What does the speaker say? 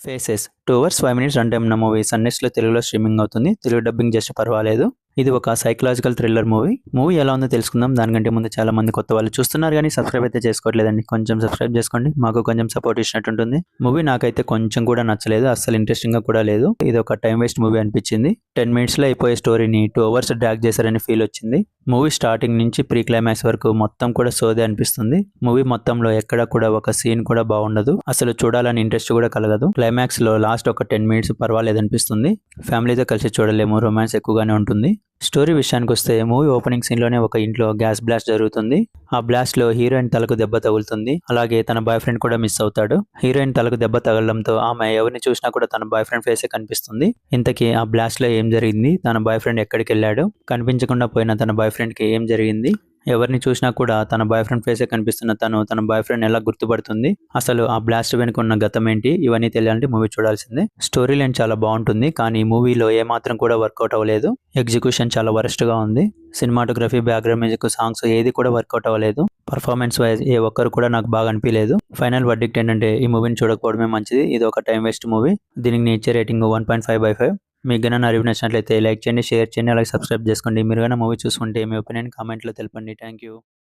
Faces 2 hours 5 minutes run time ఉన్న movie సన్నెస్ట్‌లో తెలుగులో streaming అవుతుంది. తెలుగు డబ్బింగ్ జస్ట్ పర్వాలేదు. ఇది ఒక సైకలాజికల్ థ్రిల్లర్ మూవీ. మూవీ ఎలా ఉందో తెలుసుకుందాం. దానికంటే ముందు చాలా మంది కొత్త వాళ్ళు చూస్తున్నారు కానీ సబ్స్క్రైబ్ అయితే చేసుకోవట్లేదండి. కొంచెం సబ్స్క్రైబ్ చేసుకోండి. మాకు కొంచెం సపోర్ట్ ఇచ్చినట్టు ఉంటుంది. మూవీ నాకైతే కొంచెం కూడా నచ్చలేదు. అస్సలు ఇంట్రెస్టింగ్‌గా కూడా లేదు. ఇది ఒక టైం వేస్ట్ మూవీ అనిపించింది. 10 మినిట్స్‌లో అయిపోయే స్టోరీని 2 అవర్స్ డ్రాగ్ చేశారని ఫీల్ వచ్చింది. మూవీ స్టార్టింగ్ నుంచి ప్రీ క్లైమాక్స్ వరకు మొత్తం కూడా సోదే అనిపిస్తుంది. మూవీ మొత్తంలో ఎక్కడ కూడా ఒక సీన్ కూడా బాగుండదు. అసలు చూడాలని ఇంట్రెస్ట్ కూడా కలగదు. క్లైమాక్స్ లో లాస్ట్ ఒక 10 మినిట్స్ పర్వాలేదు అనిపిస్తుంది. ఫ్యామిలీతో కలిసి చూడలేము. రొమాన్స్ ఎక్కువగానే ఉంటుంది. స్టోరీ విషయానికి వస్తే మూవీ ఓపెనింగ్ సీన్ లోనే ఒక ఇంట్లో గ్యాస్ బ్లాస్ట్ జరుగుతుంది. ఆ బ్లాస్ట్ లో హీరోయిన్ తలకు దెబ్బ తగులుతుంది. అలాగే తన బాయ్ ఫ్రెండ్ కూడా మిస్ అవుతాడు. హీరోయిన్ తలకు దెబ్బ తగలడంతో ఆమె ఎవరిని చూసినా కూడా తన బాయ్ ఫ్రెండ్ ఫేసే కనిపిస్తుంది. ఇంతకీ ఆ బ్లాస్ట్ లో ఏం జరిగింది? తన బాయ్ ఫ్రెండ్ ఎక్కడికి వెళ్ళాడు? కనిపించకుండా పోయిన తన బాయ్ ఫ్రెండ్ కి ఏం జరిగింది? ఎవరిని చూసినా కూడా తన బాయ్ ఫ్రెండ్ ఫేసే కనిపిస్తున్న తన బాయ్ ఫ్రెండ్ ఎలా గుర్తుపడుతుంది? అసలు ఆ బ్లాస్ట్ వెనుక ఉన్న గతం ఏంటి? ఇవన్నీ తెలియాలంటే మూవీ చూడాల్సిందే. స్టోరీ లైన్ చాలా బాగుంటుంది కానీ మూవీలో ఏమాత్రం కూడా వర్కౌట్ అవ్వలేదు. ఎగ్జిక్యూషన్ చాలా వరస్ట్ గా ఉంది. సినిమాటోగ్రఫీ, బ్యాక్గ్రౌండ్ మ్యూజిక్, సాంగ్స్ ఏది కూడా వర్కౌట్ అవ్వలేదు. పర్ఫార్మెన్స్ వైజ్ ఏ ఒక్కరు కూడా నాకు బాగా అనిపించలేదు. ఫైనల్ వర్డిక్ట్ ఏంటంటే ఈ మూవీని చూడకపోవడమే మంచిది. ఇది ఒక టైం వేస్ట్ మూవీ. దీనికి నేను ఇచ్చే రేటింగ్ 1.5/5. మీకు గన నా రివ్యూ నచ్చినట్లయితే లైక్ చేయండి, షేర్ చేయండి, అలాగే సబ్స్క్రైబ్ చేసుకోండి. మీరు గన మూవీ చూసుకుంటే మీ ఒపీనియన్ కామెంట్లో తెలపండి. Thank you.